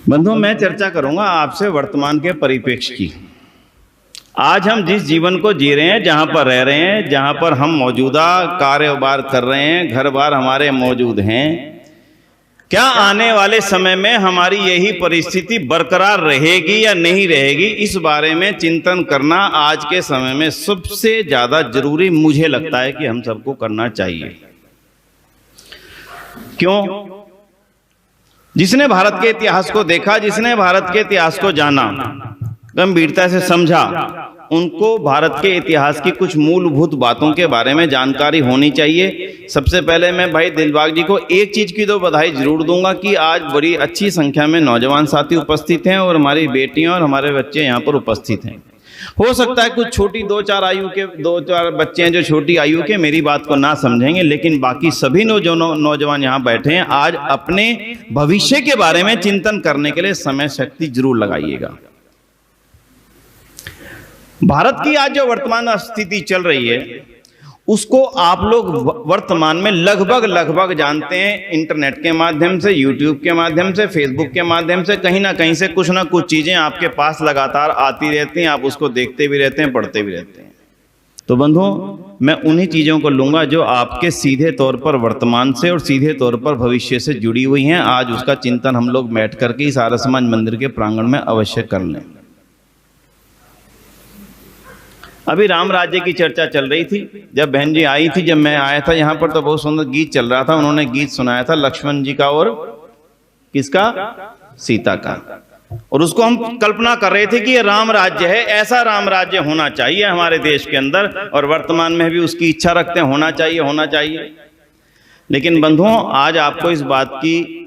बंधुओं, मैं चर्चा करूंगा आपसे वर्तमान के परिप्रेक्ष्य की। आज हम जिस जीवन को जी रहे हैं, जहां पर रह रहे हैं, जहां पर हम मौजूदा कारोबार कर रहे हैं, घर बार हमारे मौजूद हैं, क्या आने वाले समय में हमारी यही परिस्थिति बरकरार रहेगी या नहीं रहेगी, इस बारे में चिंतन करना आज के समय में सबसे ज्यादा जरूरी मुझे लगता है कि हम सबको करना चाहिए। क्यों? जिसने भारत के इतिहास को देखा, जिसने भारत के इतिहास को जाना, गंभीरता से समझा, उनको भारत के इतिहास की कुछ मूलभूत बातों के बारे में जानकारी होनी चाहिए। सबसे पहले मैं भाई दिलबाग जी को एक चीज की तो बधाई जरूर दूंगा कि आज बड़ी अच्छी संख्या में नौजवान साथी उपस्थित हैं और हमारी बेटियां और हमारे बच्चे यहाँ पर उपस्थित हैं। हो सकता है कुछ छोटी दो चार बच्चे हैं जो छोटी आयु के मेरी बात को ना समझेंगे, लेकिन बाकी सभी नौजवान यहाँ बैठे हैं, आज अपने भविष्य के बारे में चिंतन करने के लिए समय शक्ति जरूर लगाइएगा। भारत की आज जो वर्तमान स्थिति चल रही है उसको आप लोग वर्तमान में लगभग जानते हैं। इंटरनेट के माध्यम से, यूट्यूब के माध्यम से, फेसबुक के माध्यम से, कहीं ना कहीं से कुछ ना कुछ चीजें आपके पास लगातार आती रहती हैं, आप उसको देखते भी रहते हैं, पढ़ते भी रहते हैं। तो बंधुओं, मैं उन्हीं चीजों को लूंगा जो आपके सीधे तौर पर वर्तमान से और सीधे तौर पर भविष्य से जुड़ी हुई हैं। आज उसका चिंतन हम लोग बैठ करके इस आर्य समाज मंदिर के प्रांगण में अवश्य कर लें। अभी राम राज्य की चर्चा चल रही थी। जब बहन जी आई थी, जब मैं आया था यहाँ पर, तो बहुत सुंदर गीत चल रहा था। उन्होंने गीत सुनाया था लक्ष्मण जी का और किसका? सीता का। और उसको हम कल्पना कर रहे थे कि ये राम राज्य है, ऐसा राम राज्य होना चाहिए हमारे देश के अंदर, और वर्तमान में भी उसकी इच्छा रखते हैं, होना चाहिए। लेकिन बंधुओं, आज आपको इस बात की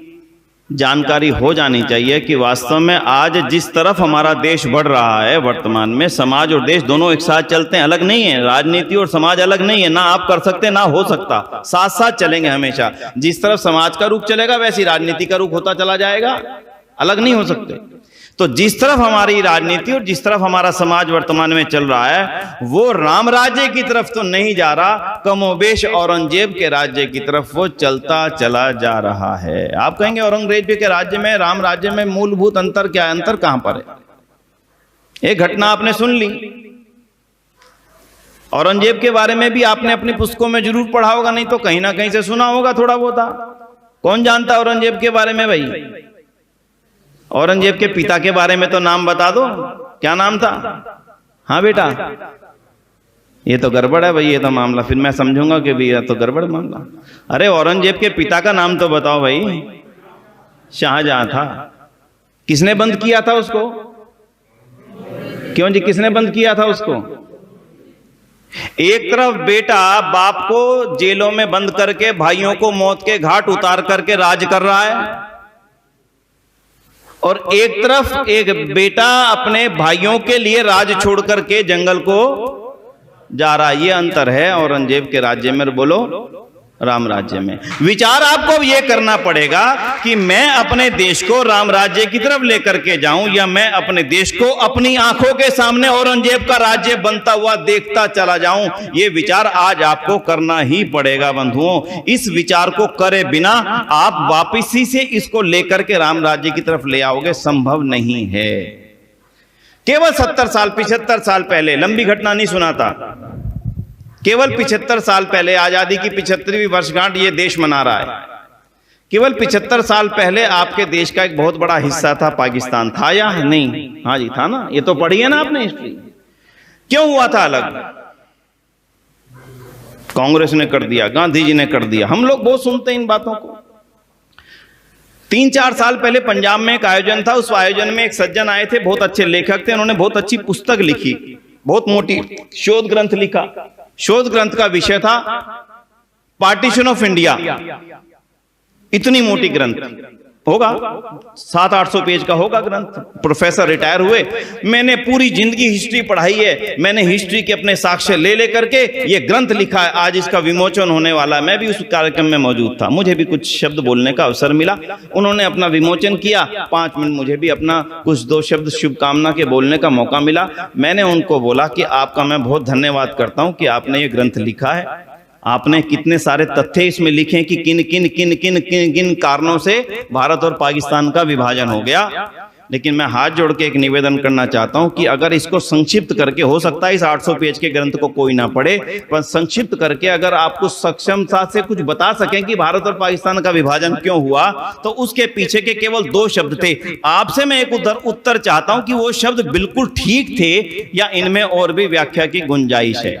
जानकारी हो जानी चाहिए कि वास्तव में आज जिस तरफ हमारा देश बढ़ रहा है, वर्तमान में समाज और देश दोनों एक साथ चलते हैं, अलग नहीं है। राजनीति और समाज अलग नहीं है, ना आप कर सकते ना हो सकता, साथ साथ चलेंगे हमेशा। जिस तरफ समाज का रुख चलेगा वैसी राजनीति का रुख होता चला जाएगा, अलग नहीं हो सकते। तो जिस तरफ हमारी राजनीति और जिस तरफ हमारा समाज वर्तमान में चल रहा है, वो राम राज्य की तरफ तो नहीं जा रहा, कमोबेश औरंगजेब के राज्य की तरफ वो चलता चला जा रहा है। आप कहेंगे औरंगजेब के राज्य में, राम राज्य में मूलभूत अंतर क्या है? अंतर कहां पर है? एक घटना आपने सुन ली, औरंगजेब के बारे में भी आपने अपनी पुस्तकों में जरूर पढ़ा होगा, नहीं तो कहीं ना कहीं से सुना होगा थोड़ा बहुत। कौन जानता है औरंगजेब के बारे में भाई? औरंगजेब के पिता के बारे में तो नाम बता दो, क्या नाम था? हाँ बेटा, ये तो गड़बड़ है भाई, ये तो मामला फिर मैं समझूंगा कि भैया तो गड़बड़ मामला। अरे औरंगजेब के पिता का नाम तो बताओ भाई। शाहजहां था। किसने बंद किया था उसको? क्यों जी, किसने बंद किया था उसको? एक तरफ बेटा बाप को जेलों में बंद करके भाइयों को मौत के घाट उतार करके राज कर रहा है, और एक तरफ एक बेटा अपने भाइयों के लिए राज छोड़ करके जंगल को जा रहा है। ये अंतर है औरंगजेब के राज्य में, बोलो राम राज्य में। विचार आपको ये करना पड़ेगा कि मैं अपने देश को राम राज्य की तरफ लेकर के जाऊं, या मैं अपने देश को अपनी आंखों के सामने औरंगजेब का राज्य बनता हुआ देखता चला जाऊं। ये विचार आज आपको करना ही पड़ेगा बंधुओं। इस विचार को करे बिना आप वापसी से इसको लेकर के राम राज्य की तरफ ले आओगे, संभव नहीं है। केवल 70 साल 75 साल पहले, लंबी घटना नहीं सुनाता, केवल 75 साल पहले, आजादी की 75वीं वर्षगांठ ये देश मना रहा है। केवल 75 साल पहले आपके देश का एक बहुत बड़ा हिस्सा था पाकिस्तान। था या नहीं? हाँ जी था ना, ये तो पढ़ी है ना आपने हिस्ट्री। क्यों हुआ था अलग? कांग्रेस ने कर दिया, गांधी जी ने कर दिया। हम लोग बहुत सुनते हैं इन बातों को। 3-4 साल पहले पंजाब में एक आयोजन था, उस आयोजन में एक सज्जन आए थे, बहुत अच्छे लेखक थे, उन्होंने बहुत अच्छी पुस्तक लिखी, बहुत मोटी शोध ग्रंथ लिखा। शोध ग्रंथ का विषय था पार्टीशन ऑफ इंडिया। इतनी मोटी ग्रंथ होगा, 700-800 पेज का होगा ग्रंथ। प्रोफेसर रिटायर हुए। मैंने पूरी जिंदगी हिस्ट्री पढ़ाई है, मैंने हिस्ट्री के अपने साक्ष्य ले लेकर के ये ग्रंथ लिखा है। आज इसका विमोचन होने वाला है। मैं भी उस कार्यक्रम में मौजूद था, मुझे भी कुछ शब्द बोलने का अवसर मिला। उन्होंने अपना विमोचन किया, 5 मिनट मुझे भी अपना कुछ 2 शब्द शुभकामना के बोलने का मौका मिला। मैंने उनको बोला कि आपका मैं बहुत धन्यवाद करता हूं कि आपने ये ग्रंथ लिखा है, आपने कितने सारे तथ्य इसमें लिखे कि किन किन किन किन किन किन कारणों से भारत और पाकिस्तान का विभाजन हो गया। लेकिन मैं हाथ जोड़ के एक निवेदन करना चाहता हूं कि अगर इसको संक्षिप्त करके, हो सकता है इस 800 पेज के ग्रंथ को कोई ना पढ़े, पर संक्षिप्त करके अगर आपको सक्षमता से कुछ बता सकें कि भारत और पाकिस्तान का विभाजन क्यों हुआ, तो उसके पीछे के केवल 2 शब्द थे। आपसे मैं एक उत्तर चाहता हूं कि वो शब्द बिल्कुल ठीक थे या इनमें और भी व्याख्या की गुंजाइश है।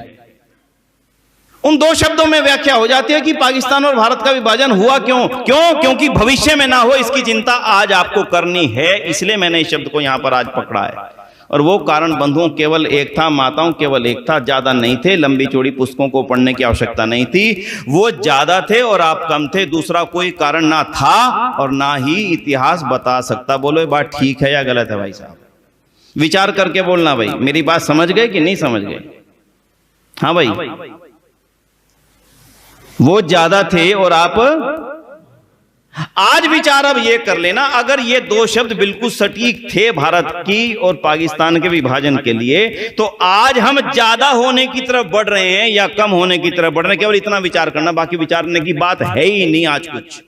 उन 2 शब्दों में व्याख्या हो जाती है कि पाकिस्तान और भारत का विभाजन हुआ क्यों। क्योंकि भविष्य में ना हो इसकी चिंता आज आपको करनी है, इसलिए मैंने इस शब्द को यहां पर आज पकड़ा है। और वो कारण बंधुओं केवल एक था, माताओं केवल एक था, ज्यादा नहीं थे। लंबी चौड़ी पुस्तकों को पढ़ने की आवश्यकता नहीं थी, वो ज्यादा थे और आप कम थे। दूसरा कोई कारण ना था और ना ही इतिहास बता सकता। बोलो ये बात ठीक है या गलत है भाई साहब? विचार करके बोलना भाई। मेरी बात समझ गए कि नहीं समझ गए? हाँ भाई, वो ज्यादा थे और आप आज विचार अब ये कर लेना, अगर ये 2 शब्द बिल्कुल सटीक थे भारत की और पाकिस्तान के विभाजन के लिए, तो आज हम ज्यादा होने की तरफ बढ़ रहे हैं या कम होने की तरफ बढ़ रहे हैं। केवल इतना विचार करना, बाकी विचारने की बात है ही नहीं आज। कुछ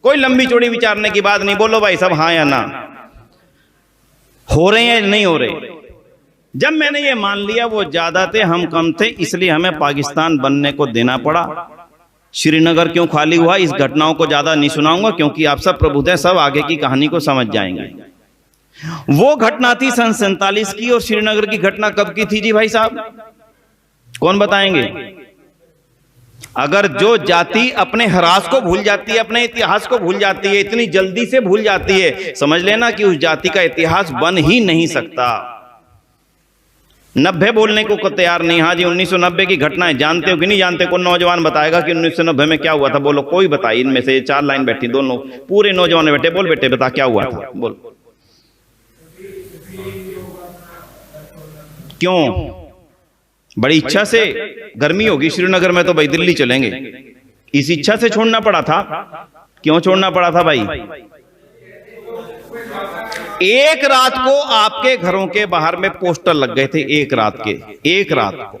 कोई लंबी चौड़ी विचारने की बात नहीं। बोलो भाई सब हाँ या ना, हो रहे हैं नहीं हो रहे? जब मैंने ये मान लिया वो ज्यादा थे हम कम थे, इसलिए हमें पाकिस्तान बनने को देना पड़ा। श्रीनगर क्यों खाली हुआ, इस घटनाओं को ज्यादा नहीं सुनाऊंगा क्योंकि आप सब प्रबुद्ध हैं, सब आगे की कहानी को समझ जाएंगे। वो घटना थी सन 47 की, और श्रीनगर की घटना कब की थी जी भाई साहब? कौन बताएंगे? अगर जो जाति अपने हरास को भूल जाती है, अपने इतिहास को भूल जाती है, इतनी जल्दी से भूल जाती है, समझ लेना कि उस जाति का इतिहास बन ही नहीं सकता। 90 बोलने को तैयार नहीं। हाँ जी 1990 की घटनाएं जानते हो कि नहीं जानते? कोई नौजवान बताएगा कि 1990 में क्या हुआ था? बोलो कोई बताइए। इनमें से 4 लाइन बैठी, दोनों पूरे नौजवान बैठे। बोल बेटे बता क्या हुआ था, बोल। क्यों? बड़ी इच्छा से? गर्मी होगी श्रीनगर में तो भाई दिल्ली चलेंगे, इस इच्छा से छोड़ना पड़ा था। क्यों छोड़ना पड़ा था भाई? एक रात को आपके घरों के बाहर में पोस्टर लग गए थे। एक रात को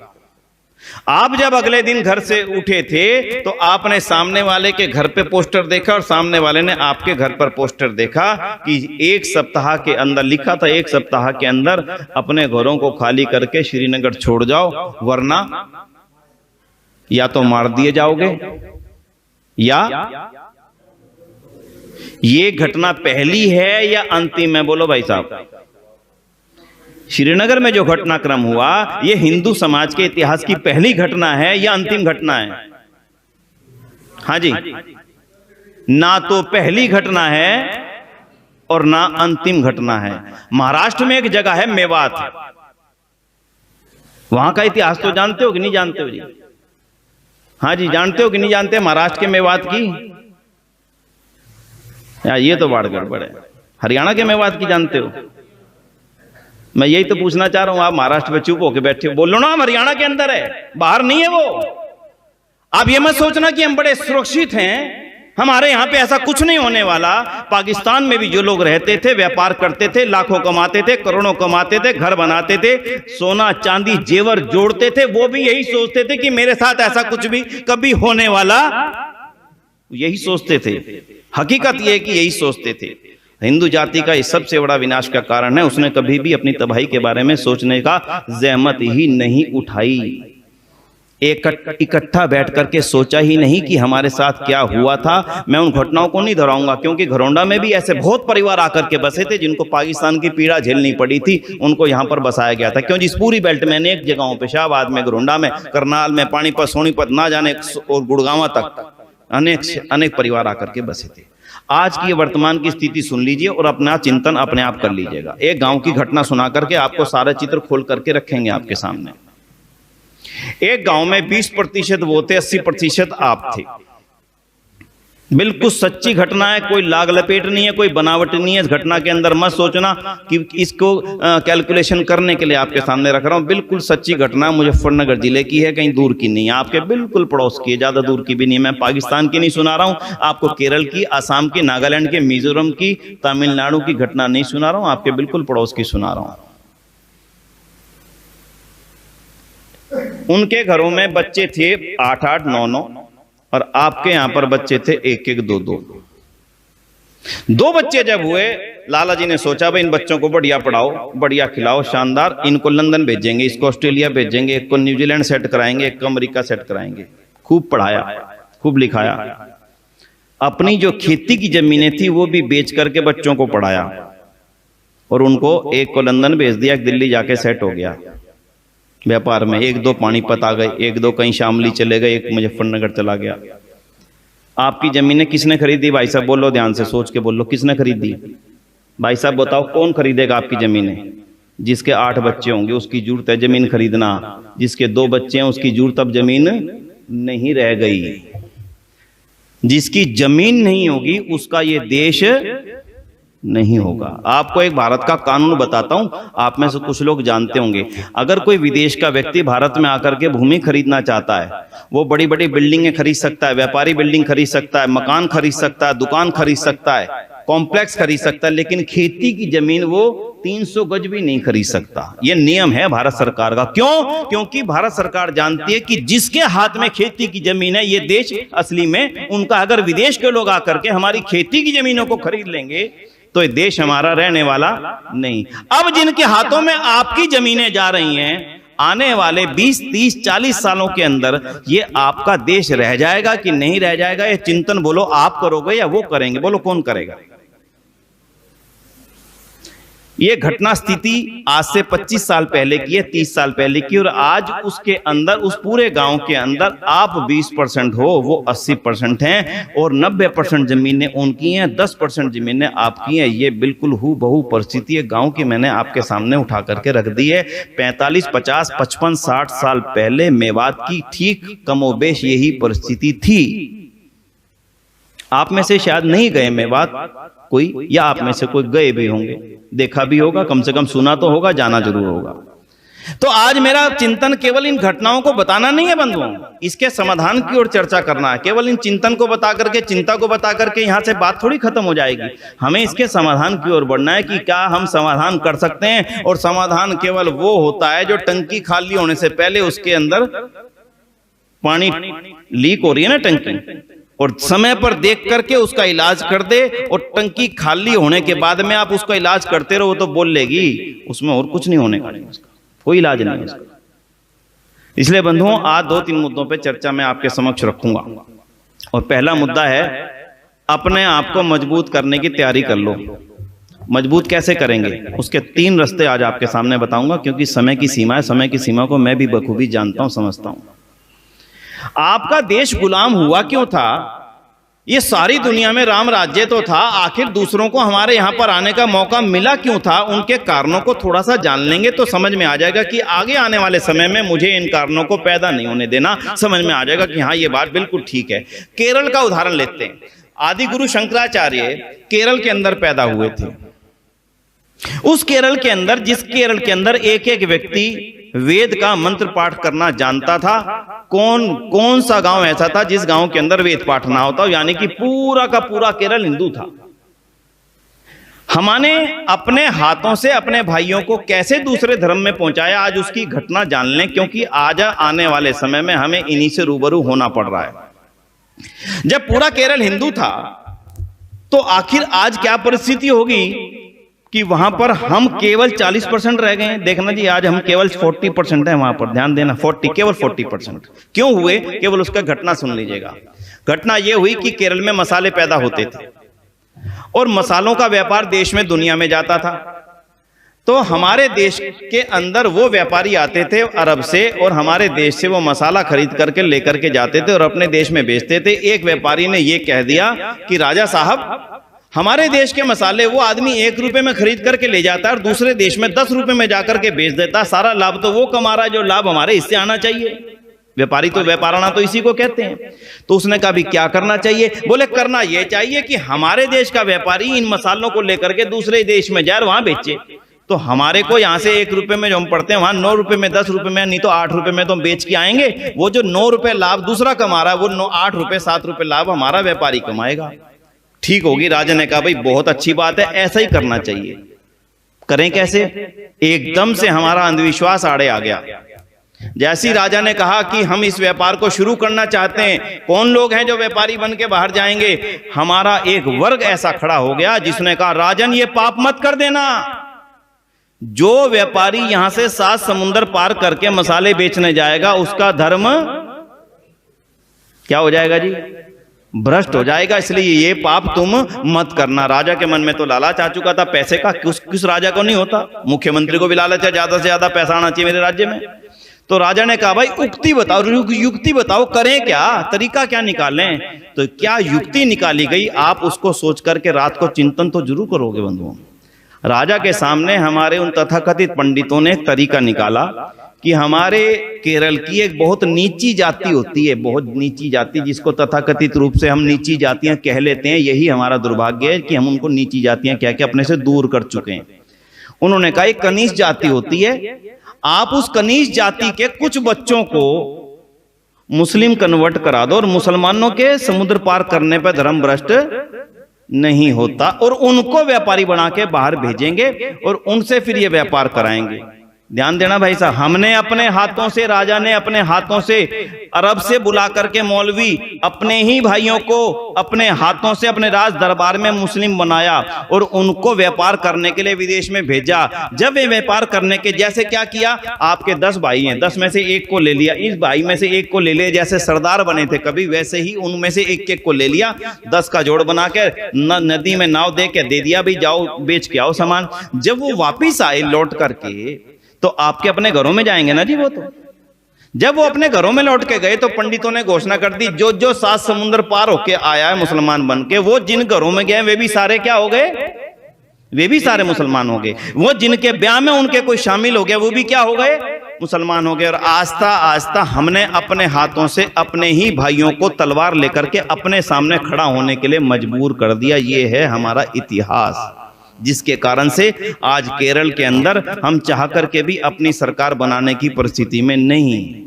आप जब अगले दिन घर से उठे थे तो आपने सामने वाले के घर पे पोस्टर देखा और सामने वाले ने आपके घर पर पोस्टर देखा कि 1 सप्ताह के अंदर, लिखा था 1 सप्ताह के अंदर अपने घरों को खाली करके श्रीनगर छोड़ जाओ, वरना या तो मार दिए जाओगे या। ये घटना पहली है या अंतिम है? बोलो भाई साहब। श्रीनगर में जो घटनाक्रम हुआ ये हिंदू समाज के इतिहास की पहली घटना है या अंतिम घटना है? हाँ जी, ना तो पहली घटना है और ना अंतिम घटना है। महाराष्ट्र में एक जगह है मेवात, वहां का इतिहास तो जानते हो कि नहीं जानते हो जी? हाँ जी जानते हो कि नहीं जानते महाराष्ट्र के मेवात की? यार ये तो बाढ़ गड़बड़ है। हरियाणा के मेवात की जानते हो? मैं यही तो पूछना चाह रहा हूं, आप महाराष्ट्र में चुप होकर बैठे हो। बोलो ना, हम हरियाणा के अंदर है, बाहर नहीं है वो। आप ये मत सोचना कि हम बड़े सुरक्षित हैं, हमारे यहां पे ऐसा कुछ नहीं होने वाला। पाकिस्तान में भी जो लोग रहते थे, व्यापार करते थे, लाखों कमाते थे, करोड़ों कमाते थे, घर बनाते थे, सोना चांदी जेवर जोड़ते थे, वो भी यही सोचते थे कि मेरे साथ ऐसा कुछ भी कभी होने वाला, यही सोचते थे। हकीकत यह है कि यही सोचते थे। हिंदू जाति का इस सबसे बड़ा विनाश का कारण है, उसने कभी भी अपनी तबाही के बारे में सोचने का जहमत ही नहीं उठाई। इकट्ठा बैठ करके सोचा ही नहीं कि हमारे साथ क्या हुआ था। मैं उन घटनाओं को नहीं दोहराऊंगा क्योंकि घरौंडा में भी ऐसे बहुत परिवार आकर के बसे थे जिनको पाकिस्तान की पीड़ा झेलनी पड़ी थी, उनको यहाँ पर बसाया गया था। क्यों? जिस पूरी बेल्ट में अनेक जगहों पे, शाहबाद में, घरौंडा में, करनाल में, पानीपत, सोनीपत, ना जाने और गुड़गांव तक अनेक परिवार आकर के बसे थे। आज की वर्तमान की स्थिति सुन लीजिए और अपना चिंतन अपने आप कर लीजिएगा। एक गांव की घटना सुना करके आपको सारा चित्र खोल करके रखेंगे आपके सामने। एक गांव में 20% वो थे, 80% आप थे। बिल्कुल सच्ची घटना है, कोई लाग लपेट नहीं है, कोई बनावट नहीं है इस घटना के अंदर। मत सोचना कि इसको कैलकुलेशन करने के लिए आपके सामने रख रहा हूं। बिल्कुल सच्ची घटना मुजफ्फरनगर जिले की है, कहीं दूर की नहीं है, आपके बिल्कुल पड़ोस की है, ज्यादा दूर की भी नहीं। मैं पाकिस्तान की नहीं सुना रहा हूं आपको, केरल की, असम की, नागालैंड के, मिजोरम की, तमिलनाडु की घटना नहीं सुना रहा हूं, आपके बिल्कुल पड़ोस की सुना रहा हूं। उनके घरों में बच्चे थे 8-8, 9-9, और आपके यहां पर बच्चे थे 1-1, 2-2। 2 बच्चे जब हुए, लाला जी ने सोचा भाई इन बच्चों को बढ़िया पढ़ाओ, बढ़िया खिलाओ, शानदार, इनको लंदन भेजेंगे, इसको ऑस्ट्रेलिया भेजेंगे, एक को न्यूजीलैंड सेट कराएंगे, एक को अमेरिका सेट कराएंगे। खूब पढ़ाया, खूब लिखाया। अपनी जो खेती की जमीनें थी वो भी बेच करके बच्चों को पढ़ाया, और उनको एक को लंदन भेज दिया, एक दिल्ली जाके सेट हो गया व्यापार में। 1-2 पानीपत आ गए, 1-2 कहीं शामली चले गए, एक मुजफ्फरनगर चला गया। आपकी जमीनें किसने खरीदी भाई साहब? बोलो, ध्यान से सोच के बोलो, किसने खरीदी? भाई साहब बताओ, कौन खरीदेगा आपकी जमीनें? जिसके 8 बच्चे होंगे उसकी जरूरत है जमीन खरीदना, जिसके 2 बच्चे हैं उसकी जरूरत अब जमीन नहीं रह गई। जिसकी जमीन नहीं होगी उसका ये देश नहीं होगा। आपको एक भारत का कानून बताता हूं, आप में से कुछ लोग जानते होंगे। अगर कोई विदेश का व्यक्ति भारत में आकर के भूमि खरीदना चाहता है, वो बड़ी बड़ी बिल्डिंगें खरीद सकता है, व्यापारी बिल्डिंग खरीद सकता है, मकान खरीद सकता है, दुकान खरीद सकता है, कॉम्प्लेक्स खरीद सकता है, लेकिन खेती की जमीन वो 300 गज भी नहीं खरीद सकता। ये नियम है भारत सरकार का। क्यों? क्योंकि भारत सरकार जानती है कि जिसके हाथ में खेती की जमीन है ये देश असली में उनका। अगर विदेश के लोग आकर के हमारी खेती की जमीनों को खरीद लेंगे तो ये देश हमारा रहने वाला नहीं। अब जिनके हाथों में आपकी जमीनें जा रही हैं, आने वाले 20, 30, 40 सालों के अंदर ये आपका देश रह जाएगा कि नहीं रह जाएगा, ये चिंतन बोलो आप करोगे या वो करेंगे? बोलो कौन करेगा? ये घटना स्थिति आज से 25 साल पहले की है, 30 साल पहले की, और आज उसके अंदर, उस पूरे गांव के अंदर आप 20% हो, वो 80% हैं, और 90% जमीनें उनकी हैं, 10% जमीनें आपकी हैं। ये बिल्कुल हूबहू परिस्थिति है गांव की, मैंने आपके सामने उठा करके रख दी है। 45, 50, 55, 60 साल पहले मेवात की ठीक कमोबेश यही परिस्थिति थी। आप में से शायद नहीं गए मेवात कोई, या आप में से कोई गए भी होंगे, देखा भी होगा, कम से कम सुना तो होगा, जाना जरूर होगा। तो आज मेरा चिंतन केवल इन घटनाओं को बताना नहीं है बंधुओं, इसके समाधान की ओर चर्चा करना है। केवल इन चिंतन को बता करके, चिंता को बता करके यहां से बात थोड़ी खत्म हो जाएगी। हमें इसके समाधान की ओर बढ़ना है कि क्या हम समाधान कर सकते हैं। और समाधान केवल वो होता है जो टंकी खाली होने से पहले उसके अंदर पानी लीक हो रही है ना टंकी, और समय पर देख करके उसका इलाज कर दे, और टंकी खाली होने के बाद में आप उसका इलाज करते रहो तो बोल लेगी उसमें और कुछ नहीं होने का, कोई इलाज नहीं है उसका। इसलिए बंधुओं, आज 2-3 मुद्दों पे चर्चा मैं आपके समक्ष रखूंगा। और पहला मुद्दा है, अपने आप को मजबूत करने की तैयारी कर लो। मजबूत कैसे करेंगे उसके 3 रास्ते आज आपके सामने बताऊंगा, क्योंकि समय की सीमा है। समय की सीमा को मैं भी बखूबी जानता हूं, समझता हूं। आपका देश गुलाम हुआ क्यों था? ये सारी दुनिया में राम राज्य तो था, आखिर दूसरों को हमारे यहां पर आने का मौका मिला क्यों था? उनके कारणों को थोड़ा सा जान लेंगे तो समझ में आ जाएगा कि आगे आने वाले समय में मुझे इन कारणों को पैदा नहीं होने देना। समझ में आ जाएगा कि हाँ, ये बात बिल्कुल ठीक है। केरल का उदाहरण लेते हैं। आदि गुरु शंकराचार्य केरल के अंदर पैदा हुए थे। उस केरल के अंदर, जिस केरल के अंदर एक एक व्यक्ति वेद का मंत्र पाठ करना जानता था, कौन सा गांव ऐसा था जिस गांव के अंदर वेद पाठ ना होता? यानी कि पूरा का पूरा केरल हिंदू था। हमने अपने हाथों से अपने भाइयों को कैसे दूसरे धर्म में पहुंचाया, आज उसकी घटना जान लें, क्योंकि आज आने वाले समय में हमें इन्हीं से रूबरू होना पड़ रहा है। जब पूरा केरल हिंदू था तो आखिर आज क्या परिस्थिति होगी कि वहां पर हम केवल 40% रह गए हैं। देखना जी, आज हम केवल 40% है वहां पर, ध्यान देना, 40, केवल 40%। क्यों हुए? केवल उसका घटना सुन लीजिएगा। घटना यह हुई कि केरल में मसाले पैदा होते थे और मसालों का व्यापार देश में, दुनिया में जाता था। तो हमारे देश के अंदर वो व्यापारी आते थे अरब से, और हमारे देश से वो मसाला खरीद करके लेकर के जाते थे और अपने देश में बेचते थे। एक व्यापारी ने ये कह दिया कि राजा साहब, हमारे देश के मसाले वो आदमी 1 रुपए में खरीद करके ले जाता है और दूसरे देश में 10 रुपए में जाकर के बेच देता है। सारा लाभ तो वो कमा रहा है, जो लाभ हमारे इससे आना चाहिए। व्यापारी तो, व्यापाराना तो इसी को कहते हैं। तो उसने कहा भी क्या करना चाहिए? बोले करना यह चाहिए कि हमारे देश का व्यापारी इन मसालों को लेकर के दूसरे देश में जाए, वहां बेचे। तो हमारे को यहाँ से 1 रुपए में जो हम पढ़ते हैं, वहां 9 रुपए में, 10 रुपए में, नहीं तो 8 रुपए में तो हम बेच के आएंगे। वो जो 9 रुपए लाभ दूसरा कमा रहा है, वो 8 रुपए 7 रुपए लाभ हमारा व्यापारी कमाएगा। ठीक होगी। राजा ने कहा भाई बहुत अच्छी बात है, ऐसा ही करना चाहिए। करें कैसे? एकदम से हमारा अंधविश्वास आड़े आ गया। जैसी राजा ने कहा कि हम इस व्यापार को शुरू करना चाहते हैं, कौन लोग हैं जो व्यापारी बन के बाहर जाएंगे, हमारा एक वर्ग ऐसा खड़ा हो गया जिसने कहा राजन ये पाप मत कर देना, जो व्यापारी यहां से 7 समुंदर पार करके मसाले बेचने जाएगा उसका धर्म क्या हो जाएगा जी, भ्रष्ट हो जाएगा, इसलिए ये पाप तुम मत करना। राजा के मन में तो लालच आ चुका था पैसे का, किस राजा को नहीं होता, मुख्यमंत्री को भी लालच है ज्यादा से ज्यादा पैसा आना चाहिए मेरे राज्य में। तो राजा ने कहा भाई युक्ति बताओ, युक्ति बताओ, करें क्या, तरीका क्या निकालें। तो क्या युक्ति निकाली गई, आप उसको सोच करके रात को चिंतन तो जरूर करोगे बंधुओं। राजा के सामने हमारे उन तथाकथित पंडितों ने एक तरीका निकाला कि हमारे केरल की एक बहुत नीची जाति होती है, बहुत नीची जाति, जिसको तथाकथित रूप से हम नीची जातियां कह लेते हैं, यही हमारा दुर्भाग्य है कि हम उनको नीची जातियां कह के अपने से दूर कर चुके हैं। उन्होंने कहा एक कनिष्ठ जाति होती है, आप उस कनिष्ठ जाति के कुछ बच्चों को मुस्लिम कन्वर्ट करा दो और मुसलमानों के समुद्र पार करने पर धर्म भ्रष्ट नहीं होता, और उनको व्यापारी बना के बाहर भेजेंगे और उनसे फिर ये व्यापार कराएंगे। ध्यान देना भाई साहब, हमने अपने हाथों से, राजा ने अपने हाथों से अरब से बुला करके मौलवी अपने ही भाइयों को अपने हाथों से अपने राज दरबार में मुस्लिम बनाया और उनको व्यापार करने के लिए विदेश में भेजा। जब वे व्यापार करने के, जैसे क्या किया, आपके 10 भाई हैं, 10 में से एक को ले लिया, इस भाई में से एक को ले लिया, जैसे सरदार बने थे कभी वैसे ही उनमें से एक को ले लिया, 10 का जोड़ बना के नदी में नाव दे के दे दिया, भी जाओ बेच के आओ सामान। जब वो वापिस आए लौट करके तो आपके अपने घरों में जाएंगे ना जी वो तो। जब वो अपने घरों में लौट के गए तो पंडितों ने घोषणा कर दी, जो जो 7 समुद्र पार होके आया है मुसलमान बन के, वो जिन घरों में गए वे भी सारे क्या हो गए, वे भी सारे मुसलमान हो गए। वो जिनके ब्याह में उनके कोई शामिल हो गया वो भी क्या हो गए, मुसलमान हो गए। और आस्ता आस्ता हमने अपने हाथों से अपने ही भाइयों को तलवार लेकर के अपने सामने खड़ा होने के लिए मजबूर कर दिया। ये है हमारा इतिहास, जिसके कारण से आज केरल के अंदर हम चाह करके भी अपनी सरकार बनाने की परिस्थिति में नहीं,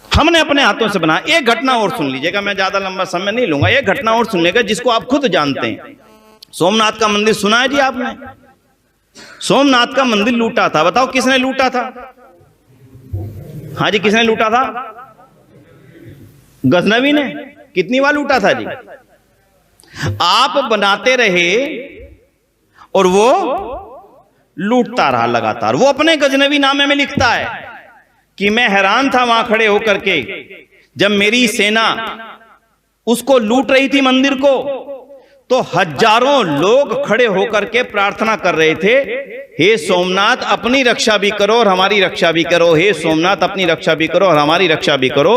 हमने अपने हाथों से बना। एक घटना और सुन लीजिएगा, मैं ज्यादा लंबा समय नहीं लूंगा, एक घटना और सुन लीजिएगा जिसको आप खुद जानते हैं। सोमनाथ का मंदिर सुना है जी आपने? सोमनाथ का मंदिर लूटा था, बताओ किसने लूटा था? हाँ जी, किसने लूटा था? गजनवी ने। कितनी बार लूटा था जी? आप बनाते रहे और वो लूटता रहा लगातार। वो अपने गजनवी नामे में लिखता है कि मैं हैरान था वहां खड़े होकर के, जब मेरी सेना उसको लूट रही थी मंदिर को, तो हजारों लोग खड़े होकर के प्रार्थना कर रहे थे, हे सोमनाथ अपनी रक्षा भी करो और हमारी रक्षा भी करो, हे सोमनाथ अपनी रक्षा भी करो और हमारी रक्षा भी करो।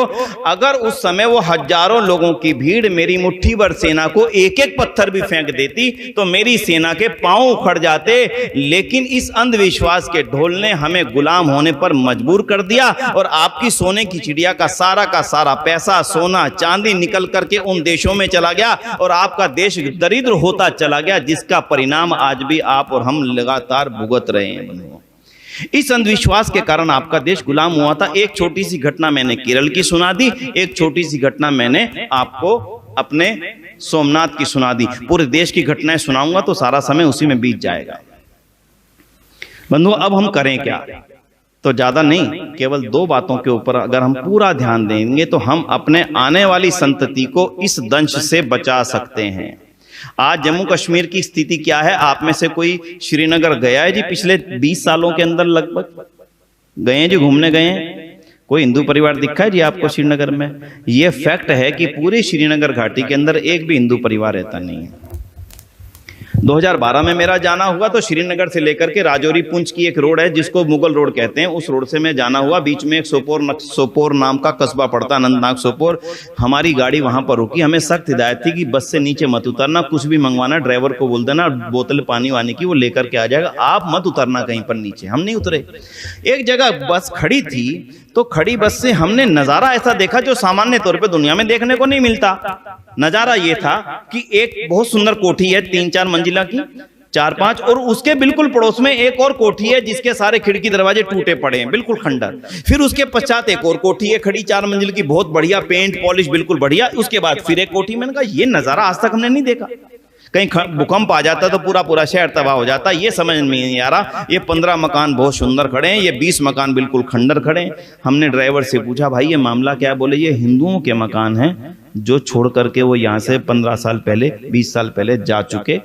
अगर उस समय वो हजारों लोगों की भीड़ मेरी मुट्ठी भर सेना को एक एक पत्थर भी फेंक देती तो मेरी सेना के पांव उखड़ जाते, लेकिन इस अंधविश्वास के ढोल ने हमें गुलाम होने पर मजबूर कर दिया और आपकी सोने की चिड़िया का सारा पैसा, सोना चांदी निकल करके उन देशों में चला गया और आपका देश दरिद्र होता चला गया, जिसका परिणाम आज भी आप और हम लगातार भुगत रहे हैं। इस अंधविश्वास के कारण आपका देश गुलाम हुआ था। एक छोटी सी घटना मैंने केरल की सुना दी, एक छोटी सी घटना मैंने आपको अपने सोमनाथ की सुना दी। पूरे देश की घटनाएं सुनाऊंगा तो सारा समय उसी में बीत जाएगा। बंधुओं, अब हम करें क्या? तो ज्यादा नहीं, केवल 2 बातों के ऊपर अगर हम पूरा ध्यान देंगे तो हम अपने आने वाली संतति को इस दंश से बचा सकते हैं। आज जम्मू कश्मीर की स्थिति क्या है? आप में से कोई श्रीनगर गया है जी? पिछले 20 सालों के अंदर लगभग गए हैं जी, घूमने गए हैं? कोई हिंदू परिवार दिखा है जी आपको श्रीनगर में? यह फैक्ट है कि पूरी श्रीनगर घाटी के अंदर एक भी हिंदू परिवार रहता नहीं है। 2012 में मेरा जाना हुआ तो श्रीनगर से लेकर के राजौरी पुंछ की एक रोड है जिसको मुगल रोड कहते हैं, उस रोड से मैं जाना हुआ। बीच में एक सोपोर नाम का कस्बा पड़ता, अनंतनाग सोपोर। हमारी गाड़ी वहां पर रुकी। हमें सख्त हिदायत थी कि बस से नीचे मत उतरना, कुछ भी मंगवाना ड्राइवर को बोल देना, बोतल पानी वानी की वो लेकर के आ जाएगा, आप मत उतरना कहीं पर नीचे। हम नहीं उतरे। एक जगह बस खड़ी थी तो खड़ी बस से हमने नजारा ऐसा देखा जो सामान्य तौर पे दुनिया में देखने को नहीं मिलता। नजारा ये था कि एक बहुत सुंदर कोठी है 3-4 मंजिला की, 4-5, और उसके बिल्कुल पड़ोस में एक और कोठी है जिसके सारे खिड़की दरवाजे टूटे पड़े हैं, बिल्कुल खंडर। फिर उसके पश्चात एक और कोठी है खड़ी 4 मंजिल की, बहुत बढ़िया, पेंट पॉलिश बिल्कुल बढ़िया। उसके बाद फिर एक कोठी। मैंने कहा ये नजारा आज तक हमने नहीं देखा। कहीं भूकंप आ जाता तो पूरा पूरा शहर तबाह हो जाता। ये समझ में नहीं आ रहा। ये 15 मकान बहुत सुंदर खड़े हैं, ये 20 मकान बिल्कुल खंडर खड़े हैं। हमने ड्राइवर से पूछा, भाई ये मामला क्या है? बोले ये हिंदुओं के मकान हैं जो छोड़ करके वो यहाँ से 15 साल पहले 20 साल पहले जा चुके।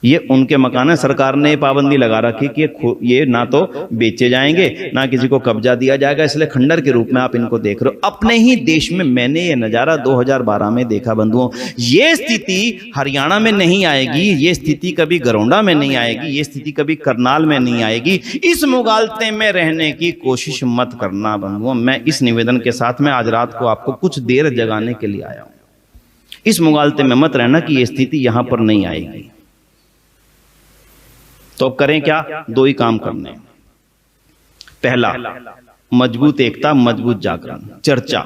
ये उनके मकान है। सरकार ने पाबंदी लगा रखी कि ये ना तो बेचे जाएंगे ना किसी को कब्जा दिया जाएगा, इसलिए खंडर के रूप में आप इनको देख रहे हो। अपने ही देश में मैंने ये नजारा 2012 में देखा बंधुओं। ये स्थिति हरियाणा में नहीं आएगी, ये स्थिति कभी गरौंडा में नहीं आएगी, ये स्थिति कभी करनाल में नहीं आएगी। इस मुगालते में रहने की कोशिश मत करना बंधुओं। मैं इस निवेदन के साथ में आज रात को आपको कुछ देर जगाने के लिए आया हूं। इस मुगालते में मत रहना कि ये स्थिति यहां पर नहीं आएगी। तो अब करें क्या? दो ही काम करने। पहला, मजबूत एकता, मजबूत जागरण, चर्चा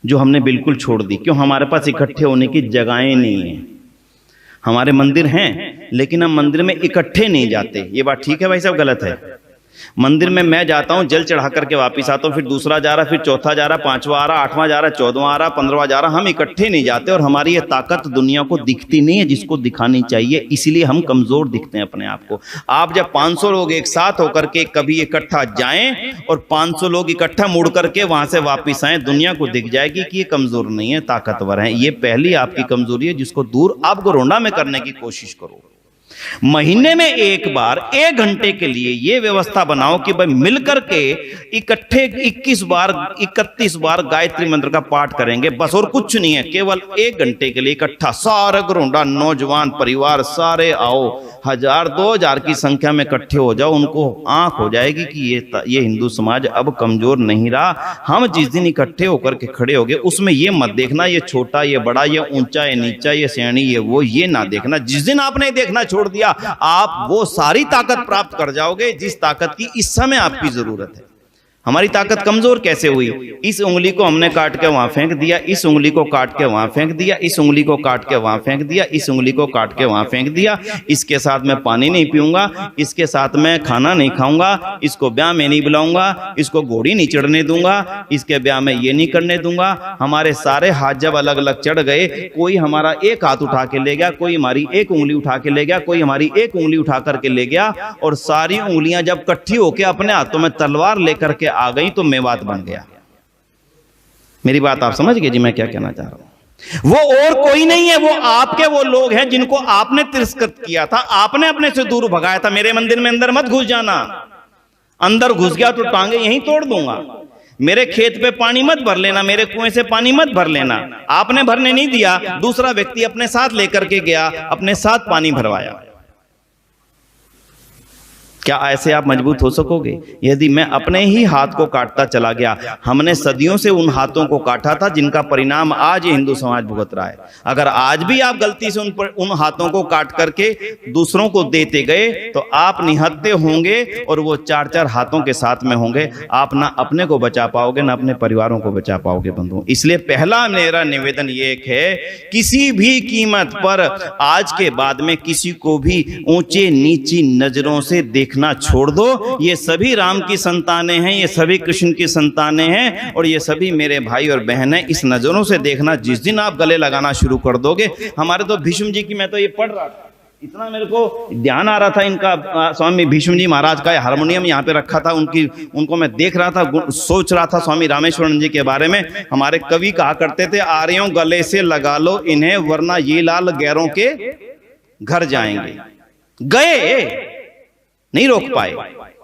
जो हमने बिल्कुल छोड़ दी। क्यों? हमारे पास इकट्ठे होने की जगहें नहीं है। हमारे मंदिर हैं लेकिन हम मंदिर में इकट्ठे नहीं जाते। ये बात ठीक है भाई साहब? गलत है। मंदिर में मैं जाता हूं, जल चढ़ा करके वापिस आता हूं, फिर दूसरा जा रहा, फिर चौथा जा रहा, पांचवा आ रहा, आठवां जा रहा, 14वां आ रहा, 15वां जा रहा। हम इकट्ठे नहीं जाते और हमारी ये ताकत दुनिया को दिखती नहीं है जिसको दिखानी चाहिए। इसीलिए हम कमजोर दिखते हैं अपने आप को। आप जब 500 लोग एक साथ होकर के कभी इकट्ठा जाएं और 500 लोग इकट्ठा मुड़ करके वहां से वापिस आए, दुनिया को दिख जाएगी कि ये कमजोर नहीं है, ताकतवर है। ये पहली आपकी कमजोरी है जिसको दूर आप कोरोना में करने की कोशिश करो। महीने में एक बार 1 घंटे के लिए ये व्यवस्था बनाओ कि भाई मिलकर के इकट्ठे 21 बार 31 बार गायत्री मंत्र का पाठ करेंगे, बस और कुछ नहीं है। केवल 1 घंटे के लिए इकट्ठा सारा घरोंडा, नौजवान, परिवार सारे आओ, 1000 2000 की संख्या में इकट्ठे हो जाओ। उनको आंख हो जाएगी कि ये हिंदू समाज अब कमजोर नहीं रहा। हम जिस दिन इकट्ठे होकर के खड़े हो गए उसमें ये मत देखना ये छोटा ये बड़ा, ये ऊंचा ये नीचा, ये सैनी ये वो, ये ना देखना। जिस दिन आपने देखना छोड़ दिया आप वो सारी ताकत प्राप्त कर जाओगे जिस ताकत की इस समय आपकी जरूरत है। हमारी ताकत कमजोर कैसे हुई? इस उंगली को हमने काट के वहां फेंक दिया, इस उंगली को काट के वहां फेंक दिया, इस उंगली को काट के वहां फेंक दिया, इस उंगली को काट के वहां फेंक दिया। इसके साथ मैं पानी नहीं पीऊंगा, इसके साथ मैं खाना नहीं खाऊंगा, इसको ब्याह में नहीं बुलाऊंगा, इसको घोड़ी नहीं चढ़ने दूंगा, इसके ब्याह में ये नहीं करने दूंगा। हमारे सारे हाथ जब अलग अलग चढ़ गए, कोई हमारा एक हाथ उठा के ले गया, कोई हमारी एक उंगली उठा के ले गया, कोई हमारी एक उंगली उठा करके ले गया, और सारी उंगलियां जब इकट्ठी होकर अपने हाथों में तलवार लेकर के आ गई तो मेवात बन गया। मेरी बात आप समझ गए जी मैं क्या कहना चाह रहा हूं? वो और कोई नहीं है, वो आपके वो लोग हैं जिनको आपने तिरस्कृत किया था, आपने अपने से दूर भगाया था। मेरे मंदिर में अंदर मत घुस जाना, अंदर घुस गया तो टांगे यहीं तोड़ दूंगा। मेरे खेत पे पानी मत भर लेना, मेरे कुएं से पानी मत भर लेना। आपने भरने नहीं दिया, दूसरा व्यक्ति अपने साथ लेकर के गया, अपने साथ पानी भरवाया। क्या ऐसे आप मजबूत हो सकोगे? यदि मैं अपने ही हाथ को काटता चला गया। हमने सदियों से उन हाथों को काटा था जिनका परिणाम आज हिंदू समाज भुगत रहा है। अगर आज भी आप गलती से उन हाथों को काट करके दूसरों को देते गए तो आप निहत्थे होंगे और वो 4-4 हाथों के साथ में होंगे। आप ना अपने को बचा पाओगे ना अपने परिवारों को बचा पाओगे बंधुओं। इसलिए पहला मेरा निवेदन ये है, किसी भी कीमत पर आज के बाद में किसी को भी ऊंचे नीची नजरों से देखना छोड़ दो। ये सभी राम की संतानें हैं, ये सभी कृष्ण की संतानें हैं और ये सभी मेरे भाई और बहन हैं। इस नजरों से देखना, जिस दिन आप गले लगाना शुरू कर दोगे। हमारे तो भीष्म जी की, मैं तो ये पढ़ रहा था, इतना मेरे को ध्यान आ रहा था इनका, स्वामी भीष्म जी महाराज का हारमोनियम यहाँ पे रखा था, उनको मैं देख रहा था, सोच रहा था स्वामी रामेश्वरन जी के बारे में। हमारे कवि कहा करते थे, आर्यों गले से लगा लो इन्हें वरना ये लाल गैरों के घर जाएंगे। गए नहीं रोक पाए।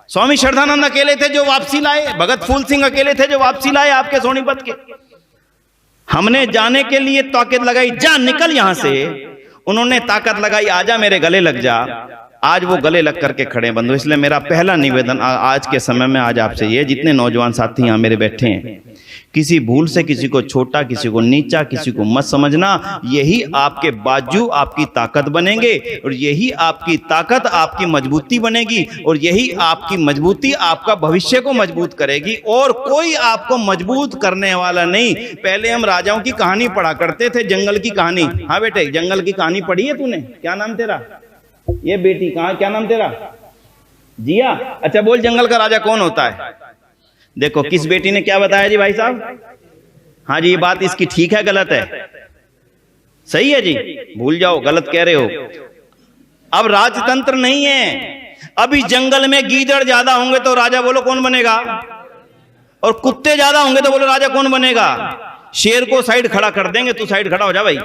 स्वामी श्रद्धानंद अकेले थे जो वापसी लाए, भगत फूल सिंह अकेले थे जो वापसी लाए आपके सोनीपत के। हमने जाने के लिए ताकत लगाई, जा निकल यहां से। उन्होंने ताकत लगाई, आजा मेरे गले लग जा। आज वो गले लग करके खड़े बंधु। इसलिए मेरा पहला निवेदन आज के समय में आज आपसे ये, जितने नौजवान साथी यहां मेरे बैठे हैं, किसी भूल से किसी को छोटा, किसी को नीचा, किसी को मत समझना। यही आपके बाजू आपकी ताकत बनेंगे और यही आपकी ताकत आपकी मजबूती बनेगी और यही आपकी मजबूती आपका भविष्य को मजबूत करेगी। और कोई आपको मजबूत करने वाला नहीं। पहले हम राजाओं की कहानी पढ़ा करते थे, जंगल की कहानी। हाँ बेटे, जंगल की कहानी पढ़ी है तूने? क्या नाम तेरा? ये बेटी कहाँ, क्या नाम तेरा? जिया। अच्छा बोल, जंगल का राजा कौन होता है? देखो किस बेटी ने क्या बताया जी भाई साहब? हाँ जी, ये बात इसकी ठीक है गलत है? सही है जी, भूल जाओ, गलत कह रहे हो। अब राजतंत्र नहीं है। अभी जंगल में गीदड़ ज्यादा होंगे तो राजा बोलो कौन बनेगा, और कुत्ते ज्यादा होंगे तो बोलो राजा कौन बनेगा। शेर को साइड खड़ा कर देंगे, तू साइड खड़ा हो जा भाई,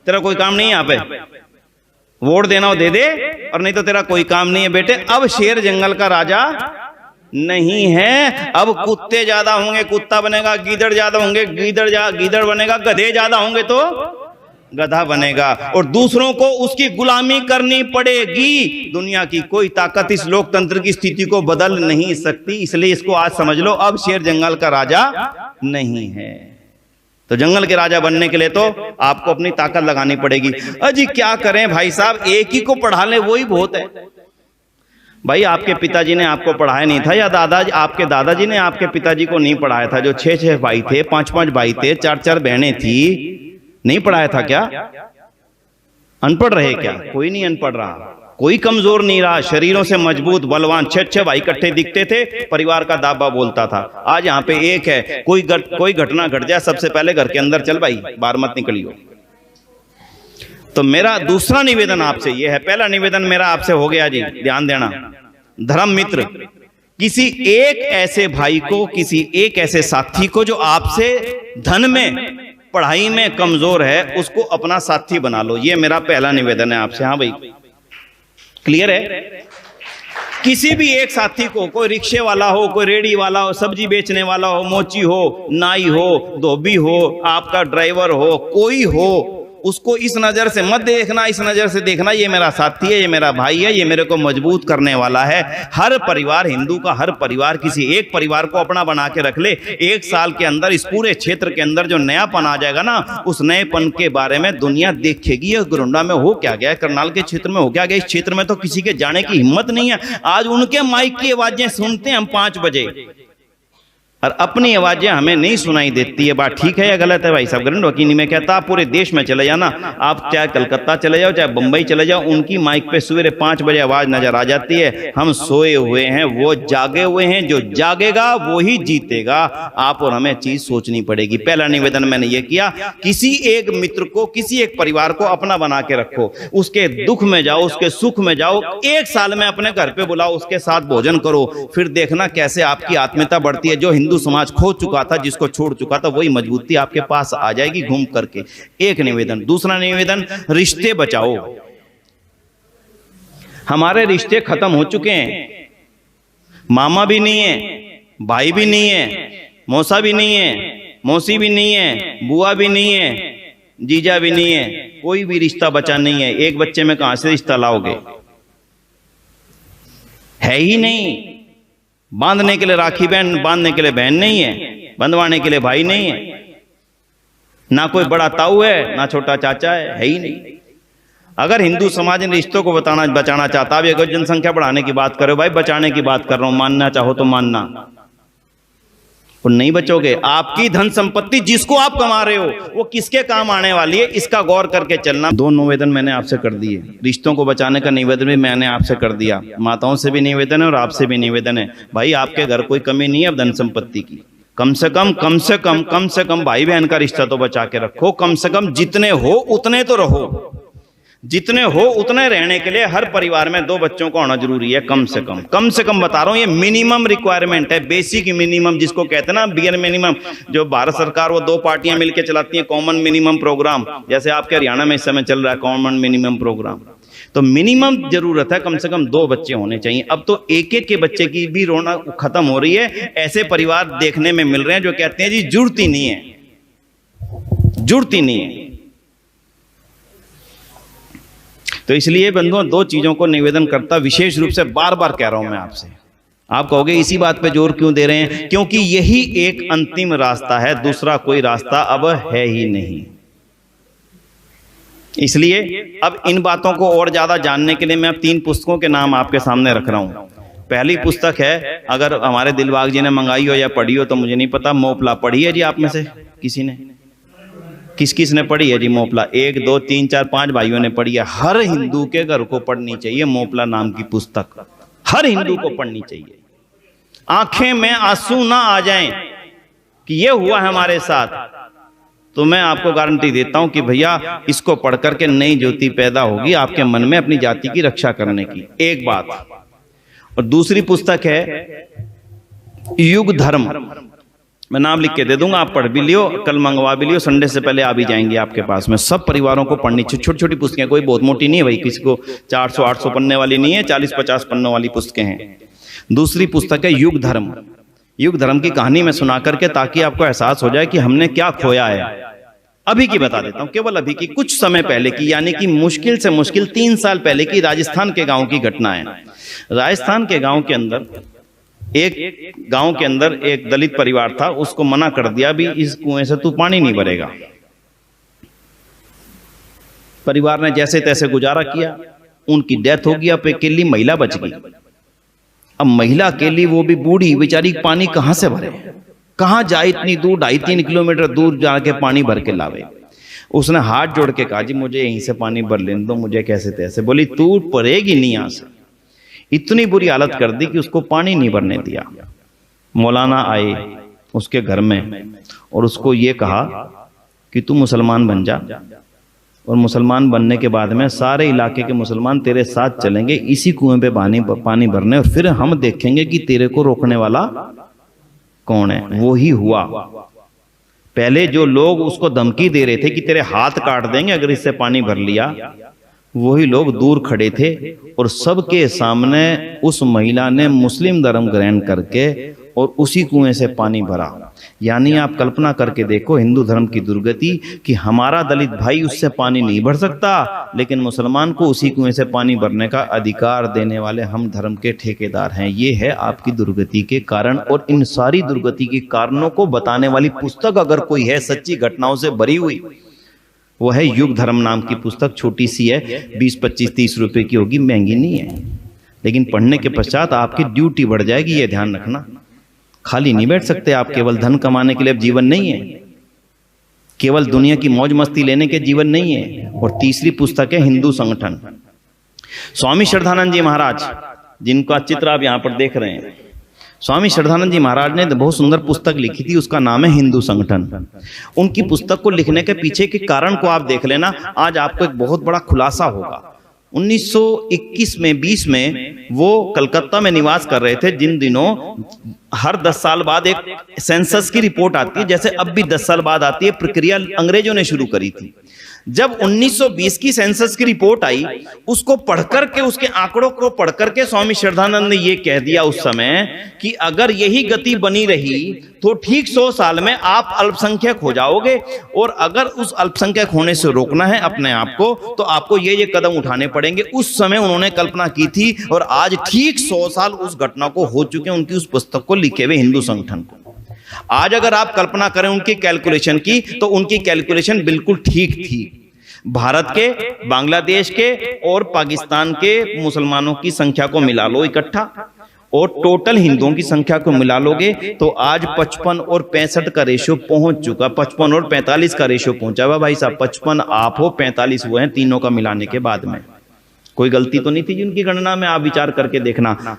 तेरा कोई काम नहीं है यहाँ पे, वोट देना हो दे दे, और नहीं तो तेरा कोई काम नहीं है बेटे। अब शेर जंगल का राजा नहीं है। अब कुत्ते ज्यादा होंगे कुत्ता बनेगा, गीदड़ ज्यादा होंगे गीदड़ बनेगा, गधे ज्यादा होंगे तो गधा बनेगा, और दूसरों को उसकी गुलामी करनी पड़ेगी। दुनिया की कोई ताकत इस लोकतंत्र की स्थिति को बदल नहीं सकती। इसलिए इसको आज समझ लो, अब शेर जंगल का राजा नहीं है। तो जंगल के राजा बनने के लिए तो आपको अपनी ताकत लगानी पड़ेगी। अजी क्या करें भाई साहब, एक ही को पढ़ा ले वही बहुत है। भाई आपके पिताजी ने आपको पढ़ाया नहीं था, या आपके दादाजी ने आपके पिताजी को नहीं पढ़ाया था, जो 6-6 भाई थे, 5-5 भाई थे, 4-4 बहनें थी, नहीं पढ़ाया था क्या? अनपढ़ रहे क्या? कोई नहीं अनपढ़ रहा, कोई कमजोर नहीं रहा, शरीरों से मजबूत बलवान 6-6 भाई इकट्ठे दिखते थे, परिवार का दाबा बोलता था। आज यहाँ पे एक है, कोई घटना घट जाए सबसे पहले घर के अंदर चल भाई, बाहर मत निकलियो। तो मेरा दूसरा निवेदन आपसे यह है, पहला निवेदन मेरा आपसे हो गया जी, ध्यान देना। धर्म मित्र, किसी एक ऐसे भाई को, किसी एक ऐसे साथी को जो आपसे धन में, पढ़ाई में कमजोर है, उसको अपना साथी बना लो। ये मेरा पहला निवेदन है आपसे। हाँ भाई, क्लियर है? किसी भी एक साथी को, कोई रिक्शे वाला हो, कोई रेडी वाला हो, सब्जी बेचने वाला हो, मोची हो, नाई हो, धोबी हो, आपका ड्राइवर हो, कोई हो, उसको इस नजर से मत देखना, इस नजर से देखना ये मेरा साथी है, ये मेरा भाई है, ये मेरे को मजबूत करने वाला है। हर परिवार, हिंदू का हर परिवार किसी एक परिवार को अपना बना के रख ले। 1 साल के अंदर इस पूरे क्षेत्र के अंदर जो नयापन आ जाएगा ना, उस नएपन के बारे में दुनिया देखेगी। ये गोंडा में हो क्या गया, करनाल के क्षेत्र में हो क्या गया, इस क्षेत्र में तो किसी के जाने की हिम्मत नहीं है। आज उनके माइक की आवाजें सुनते हैं हम 5 बजे, और अपनी आवाजें हमें नहीं सुनाई देती है। बात ठीक है या गलत है भाई साहब? ग्रैंड वकील में कहता, आप पूरे देश में चले जाना, आप चाहे कलकत्ता चले जाओ, चाहे बंबई चले जाओ, उनकी माइक पे सवेरे 5 बजे आवाज नजर आ जाती है। हम सोए हुए हैं, वो जागे हुए हैं, जो जागेगा वो ही जीतेगा। आप और हमें चीज सोचनी पड़ेगी। पहला निवेदन मैंने ये किया, किसी एक मित्र को, किसी एक परिवार को अपना बना के रखो, उसके दुख में जाओ, उसके सुख में जाओ, 1 साल में अपने घर पे बुलाओ, उसके साथ भोजन करो, फिर देखना कैसे आपकी आत्मीयता बढ़ती है। जो हिंदू समाज खो चुका था, जिसको छोड़ चुका था, वही मजबूती आपके पास आ जाएगी घूम करके। एक निवेदन। दूसरा निवेदन, रिश्ते बचाओ। हमारे रिश्ते खत्म हो चुके हैं। मामा भी नहीं है, भाई भी नहीं है, मौसा भी नहीं है, मौसी भी नहीं है, बुआ भी नहीं है, जीजा भी नहीं है, कोई भी रिश्ता बचा नहीं है। एक बच्चे में कहां से रिश्ता लाओगे? है ही नहीं। बांधने के लिए राखी बहन, बांधने के लिए बहन नहीं है, बंधवाने के लिए भाई नहीं है, ना कोई बड़ा ताऊ है, ना छोटा चाचा है ही नहीं। अगर हिंदू समाज इन रिश्तों को बचाना चाहता है, अगर जनसंख्या बढ़ाने की बात करो, भाई बचाने की बात कर रहा हूं, मानना चाहो तो मानना, और नहीं बचोगे। आपकी धन संपत्ति जिसको आप कमा रहे हो, वो किसके काम आने वाली है, इसका गौर करके चलना। 2 निवेदन मैंने आपसे कर दिए। रिश्तों को बचाने का निवेदन भी मैंने आपसे कर दिया। माताओं से भी निवेदन है और आपसे भी निवेदन है। भाई आपके घर कोई कमी नहीं है अब धन संपत्ति की। कम से कम भाई बहन का रिश्ता तो बचा के रखो। कम से कम जितने हो उतने तो रहो। जितने हो उतने रहने के लिए हर परिवार में 2 बच्चों का होना जरूरी है। कम से कम बता रहा हूं, ये मिनिमम रिक्वायरमेंट है, बेसिक मिनिमम जिसको कहते हैं ना, बियर मिनिमम। जो भारत सरकार वो 2 पार्टियां मिलकर चलाती हैं, कॉमन मिनिमम प्रोग्राम, जैसे आपके हरियाणा में इस समय चल रहा है कॉमन मिनिमम प्रोग्राम। तो मिनिमम जरूरत है, कम से कम 2 बच्चे होने चाहिए। अब तो एक के बच्चे की भी रोना खत्म हो रही है। ऐसे परिवार देखने में मिल रहे हैं जो कहते हैं जी जुड़ती नहीं है, जुड़ती नहीं है। तो इसलिए बंधुओं 2 चीजों को निवेदन करता, विशेष रूप से बार बार कह रहा हूं मैं आपसे। आप कहोगे इसी बात पे जोर क्यों दे रहे हैं? क्योंकि यही एक अंतिम रास्ता है, दूसरा कोई रास्ता अब है ही नहीं। इसलिए अब इन बातों को और ज्यादा जानने के लिए मैं अब 3 पुस्तकों के नाम आपके सामने रख रहा हूं। पहली पुस्तक है, अगर हमारे दिलबाग जी ने मंगाई हो या पढ़ी हो तो मुझे नहीं पता, मोपला पढ़ी है जी आप में से किसी ने? किस ने पढ़ी है जी मोपला? 1 2 3 4 5 भाइयों ने पढ़ी है। हर हिंदू के घर को पढ़नी चाहिए मोपला नाम की पुस्तक, हर हिंदू को पढ़नी चाहिए। आंखें में आंसू ना आ जाएं कि ये हुआ है हमारे साथ, तो मैं आपको गारंटी देता हूं कि भैया इसको पढ़ करके नई ज्योति पैदा होगी आपके मन में अपनी जाति की रक्षा करने की। एक बात। और दूसरी पुस्तक है युग धर्म, मैं नाम लिख के दे दूंगा, आप पढ़ भी लियो, कल मंगवा भी लियो, संडे से पहले आ भी जाएंगे आपके पास में। सब परिवारों को पढ़नी चाहिए, छोटी छोटी पुस्तकें, कोई बहुत मोटी नहीं है भाई, किसी को 400-800 पन्ने वाली नहीं है, 40-50 पन्नों वाली पुस्तकें हैं। दूसरी पुस्तक है युग धर्म। युग धर्म की कहानी में सुना करके, ताकि आपको एहसास हो जाए कि हमने क्या खोया है। अभी की बता देता हूं, केवल अभी की, कुछ समय पहले की, यानी कि मुश्किल से मुश्किल 3 साल पहले की राजस्थान के गांव की घटना है। राजस्थान के गांव के अंदर एक दलित परिवार था, उसको मना कर दिया भी इस कुएं से तू पानी नहीं भरेगा। परिवार ने जैसे तैसे गुजारा किया, उनकी डेथ हो गई। अब अकेली महिला बच गई। अब महिला अकेली, वो भी बूढ़ी बेचारी, पानी कहां से भरे, कहां जाए, इतनी दूर 2.5-3 किलोमीटर दूर जाके पानी भर के लावे। उसने हाथ जोड़ के कहा जी मुझे यहीं से पानी भर लेने दो, मुझे कैसे तैसे। बोली तू पड़ेगी नहीं यहां से। इतनी बुरी हालत कर दी कि उसको पानी नहीं भरने दिया। मौलाना आए उसके घर में और उसको ये कहा कि तू मुसलमान बन जा, और मुसलमान बनने के बाद में सारे इलाके के मुसलमान तेरे साथ चलेंगे इसी कुएं पे पानी भरने, और फिर हम देखेंगे कि तेरे को रोकने वाला कौन है। वो ही हुआ। पहले जो लोग उसको धमकी दे रहे थे कि तेरे हाथ काट देंगे अगर इससे पानी भर लिया, वही लोग दूर खड़े थे, और सबके सामने उस महिला ने मुस्लिम धर्म ग्रहण करके और उसी कुएं से पानी भरा। यानी आप कल्पना करके देखो हिंदू धर्म की दुर्गति, कि हमारा दलित भाई उससे पानी नहीं भर सकता, लेकिन मुसलमान को उसी कुएं से पानी भरने का अधिकार देने वाले हम धर्म के ठेकेदार हैं। ये है आपकी दुर्गति के कारण। और इन सारी दुर्गति के कारणों को बताने वाली पुस्तक अगर कोई है सच्ची घटनाओं से भरी हुई, वो है युग धर्म नाम की पुस्तक। छोटी सी है, 20-25-30 रुपए की होगी, महंगी नहीं है, लेकिन पढ़ने के पश्चात आपकी ड्यूटी बढ़ जाएगी। ये ध्यान रखना, खाली नहीं बैठ सकते आप। केवल धन कमाने के लिए जीवन नहीं है, केवल दुनिया की मौज मस्ती लेने के जीवन नहीं है। और तीसरी पुस्तक है हिंदू संगठन। स्वामी श्रद्धानंद जी महाराज, जिनका चित्र आप यहां पर देख रहे हैं, स्वामी श्रद्धानंद जी महाराज ने बहुत सुंदर पुस्तक लिखी थी, उसका नाम है हिंदू संगठन। उनकी पुस्तक को लिखने के पीछे के कारण को आप देख लेना, आज आपको एक बहुत बड़ा खुलासा होगा। 1921 में 20 में वो कलकत्ता में निवास कर रहे थे। जिन दिनों हर 10 साल बाद एक सेंसस की रिपोर्ट आती है, जैसे अब भी 10 साल बाद आती है, प्रक्रिया अंग्रेजों ने शुरू करी थी। जब 1920 की सेंसस की रिपोर्ट आई, उसको पढ़कर के, उसके आंकड़ों को पढ़कर के स्वामी श्रद्धानंद ने यह कह दिया उस समय कि अगर यही गति बनी रही तो ठीक 100 साल में आप अल्पसंख्यक हो जाओगे, और अगर उस अल्पसंख्यक होने से रोकना है अपने आप को, तो आपको ये कदम उठाने पड़ेंगे। उस समय उन्होंने कल्पना की थी, और आज ठीक 100 साल उस घटना को हो चुके हैं, उनकी उस पुस्तक को लिखे हुए हिंदू संगठन को। आज अगर आप कल्पना करें उनकी कैलकुलेशन की, तो उनकी कैलकुलेशन बिल्कुल ठीक थी। भारत के, बांग्लादेश के और पाकिस्तान के मुसलमानों की संख्या को मिला लो इकट्ठा, और टोटल हिंदुओं की संख्या को मिला लोगे, तो आज 55 और 65 का रेशियो पहुंच चुका। 55 और 45 का रेशियो पहुंचा हुआ भाई साहब। 55 आप हो, 45 वो हैं, तीनों का मिलाने के बाद में। कोई गलती तो नहीं थी जिनकी गणना में, आप विचार करके देखना।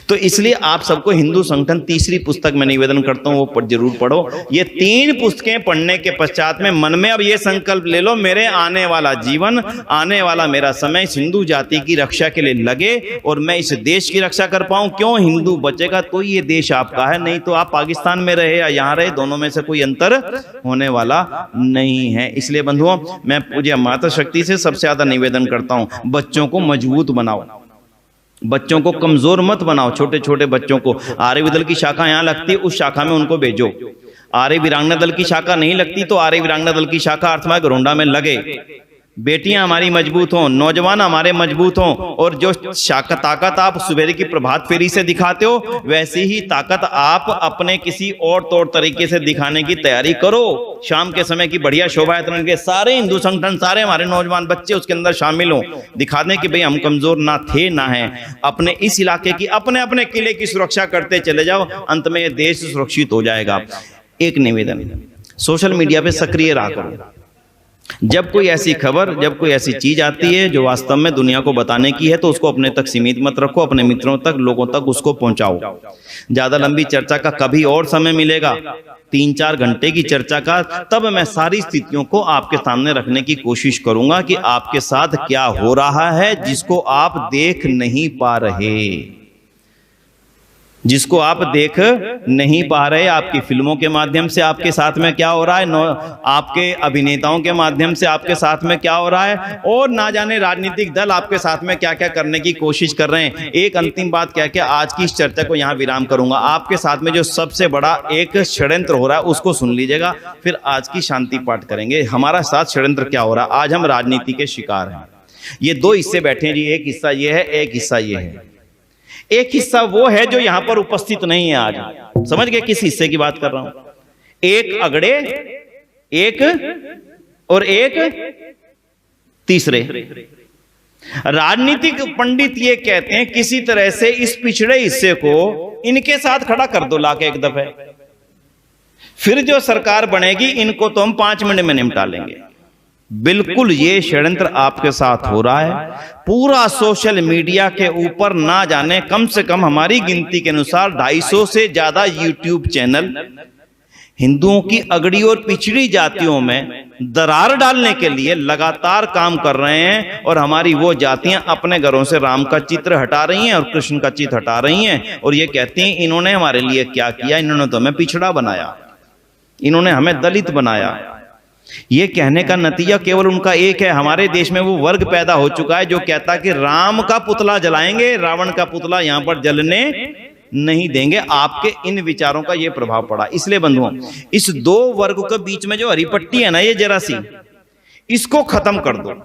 तो इसलिए आप सबको हिंदू संगठन तीसरी पुस्तक में निवेदन करता हूं, वो जरूर पढ़ो। ये 3 पुस्तकें पढ़ने के पश्चात में मन में अब ये संकल्प ले लो, मेरे आने वाला जीवन, आने वाला मेरा समय इस हिंदू जाति की रक्षा के लिए लगे, और मैं इस देश की रक्षा कर पाऊं। क्यों? हिंदू बचेगा तो ये देश आपका है, नहीं तो आप पाकिस्तान में रहे या यहां रहे, दोनों में से कोई अंतर होने वाला नहीं है। इसलिए बंधुओं, मैं पूज्य माता शक्ति से सबसे ज्यादा निवेदन करता हूं, बच्चों को मजबूत बनाओ, बच्चों को कमजोर मत बनाओ। छोटे छोटे बच्चों को, आर्य दल की शाखा यहां लगती है, उस शाखा में उनको भेजो। आर्य वीरांगना दल की शाखा नहीं लगती तो आर्य वीरांगना दल की शाखा अर्थमार्ग रोंडा में लगे। बेटियां हमारी मजबूत हों, नौजवान हमारे मजबूत हों, और जो ताकत आप सुबेरे की प्रभात फेरी से दिखाते हो, वैसी ही ताकत आप अपने किसी और तौर तरीके से दिखाने की तैयारी करो। शाम के समय की बढ़िया शोभा यात्रा के सारे हिंदू संगठन, सारे हमारे नौजवान बच्चे उसके अंदर शामिल हों, दिखा दें कि भाई हम कमजोर ना थे ना हैं। अपने इस इलाके की, अपने अपने किले की सुरक्षा करते चले जाओ, अंत में यह देश सुरक्षित हो जाएगा। एक निवेदन, सोशल मीडिया पे सक्रिय रहा करो। जब कोई ऐसी खबर, जब कोई ऐसी चीज आती है जो वास्तव में दुनिया को बताने की है, तो उसको अपने तक सीमित मत रखो, अपने मित्रों तक, लोगों तक उसको पहुंचाओ। ज्यादा लंबी चर्चा का कभी और समय मिलेगा, 3-4 घंटे की चर्चा का, तब मैं सारी स्थितियों को आपके सामने रखने की कोशिश करूंगा कि आपके साथ क्या हो रहा है जिसको आप देख नहीं पा रहे, जिसको आप देख नहीं पा रहे। आपकी फिल्मों के माध्यम से आपके साथ में क्या हो रहा है, आपके अभिनेताओं के माध्यम से आपके साथ में क्या हो रहा है, और ना जाने राजनीतिक दल आपके साथ में क्या क्या करने की कोशिश कर रहे हैं। एक अंतिम बात कह के आज की इस चर्चा को यहां विराम करूंगा। आपके साथ में जो सबसे बड़ा एक षड्यंत्र हो रहा है उसको सुन लीजिएगा, फिर आज की शांति पाठ करेंगे। हमारा साथ षड्यंत्र क्या हो रहा है, आज हम राजनीति के शिकार हैं। ये 2 हिस्से बैठे हैं जी, एक हिस्सा ये है, एक हिस्सा ये है। एक हिस्सा वो है जो यहां पर उपस्थित नहीं है आज, समझ गए किस हिस्से की बात कर रहा हूं। एक अगड़े, एक और एक तीसरे। राजनीतिक पंडित ये कहते हैं किसी तरह से इस पिछड़े हिस्से को इनके साथ खड़ा कर दो लाके एक दफे, फिर जो सरकार बनेगी इनको तो हम 5 मिनट में निपटा लेंगे। बिल्कुल ये षड्यंत्र आपके साथ हो रहा है। पूरा सोशल मीडिया के ऊपर ना जाने कम से कम हमारी गिनती के अनुसार 250 से ज्यादा यूट्यूब चैनल हिंदुओं की अगड़ी और पिछड़ी जातियों में दरार डालने के लिए लगातार काम कर रहे हैं, और हमारी वो जातियां अपने घरों से राम का चित्र हटा रही हैं और कृष्ण का चित्र हटा रही हैं, और ये कहती हैं इन्होंने हमारे लिए क्या किया, इन्होंने तो हमें पिछड़ा बनाया, इन्होंने हमें दलित बनाया। ये कहने का नतीजा केवल उनका एक है। हमारे देश में वो वर्ग पैदा हो चुका है जो कहता है कि राम का पुतला जलाएंगे, रावण का पुतला यहां पर जलने नहीं देंगे। आपके इन विचारों का ये प्रभाव पड़ा। इसलिए बंधुओं, इस 2 वर्ग के बीच में जो हरी पट्टी है ना, ये जरा सी इसको खत्म कर दो।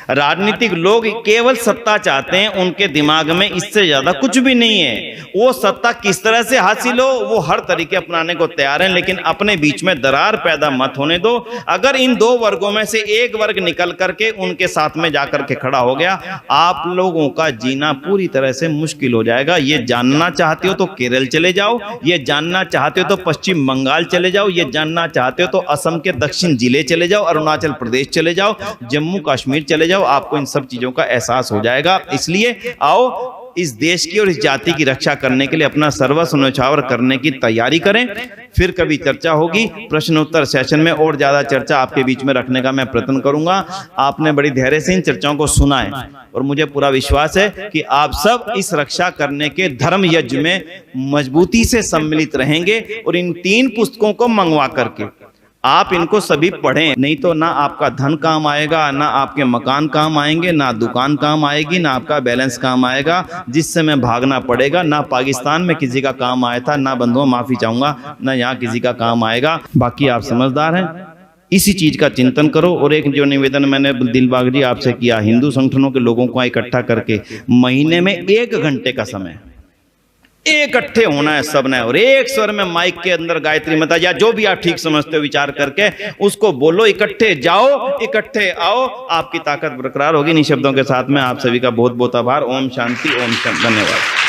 राजनीतिक लोग केवल सत्ता चाहते हैं, उनके दिमाग में इससे ज्यादा कुछ भी नहीं है। वो सत्ता किस तरह से हासिल हो वो हर तरीके अपनाने को तैयार हैं, लेकिन अपने बीच में दरार पैदा मत होने दो। अगर इन 2 वर्गों में से एक वर्ग निकल करके उनके साथ में जाकर के खड़ा हो गया, आप लोगों का जीना पूरी तरह से मुश्किल हो जाएगा। ये जानना चाहते हो तो केरल चले जाओ, ये जानना चाहते हो तो पश्चिम बंगाल चले जाओ, ये जानना चाहते हो तो असम के दक्षिण जिले चले जाओ, अरुणाचल प्रदेश चले जाओ, जम्मू कश्मीर चले जाओ, आपको इन सब चीजों का एहसास हो जाएगा। इसलिए आओ इस देश की और इस जाति की रक्षा करने के लिए अपना सर्वस्व न्यौछावर करने की तैयारी करें। फिर कभी चर्चा होगी, प्रश्नोत्तर सेशन में और ज्यादा चर्चा आपके बीच में रखने का मैं प्रयत्न करूंगा। आपने बड़ी धैर्य से इन चर्चाओं को सुना है, और मुझे पूरा विश्वास है कि आप सब इस रक्षा करने के धर्म यज्ञ में मजबूती से सम्मिलित रहेंगे, और इन 3 पुस्तकों को मंगवा करके आप इनको सभी पढ़ें। नहीं तो ना आपका धन काम आएगा, ना आपके मकान काम आएंगे, ना दुकान काम आएगी, ना आपका बैलेंस काम आएगा, जिससे मैं भागना पड़ेगा। ना पाकिस्तान में किसी का काम आया था, ना बंधुओं माफी चाहूंगा, ना यहाँ किसी का काम आएगा। बाकी आप समझदार हैं, इसी चीज का चिंतन करो। और एक जो निवेदन मैंने दिलबाग जी आपसे किया, हिंदू संगठनों के लोगों को इकट्ठा करके महीने में 1 घंटे का समय इकट्ठे होना है सबने, और एक स्वर में माइक के अंदर गायत्री माता या जो भी आप ठीक समझते हो विचार करके उसको बोलो। इकट्ठे जाओ, इकट्ठे आओ, आपकी ताकत बरकरार होगी। इन शब्दों के साथ में आप सभी का बहुत बहुत आभार। ओम शांति, ओम शांति, धन्यवाद।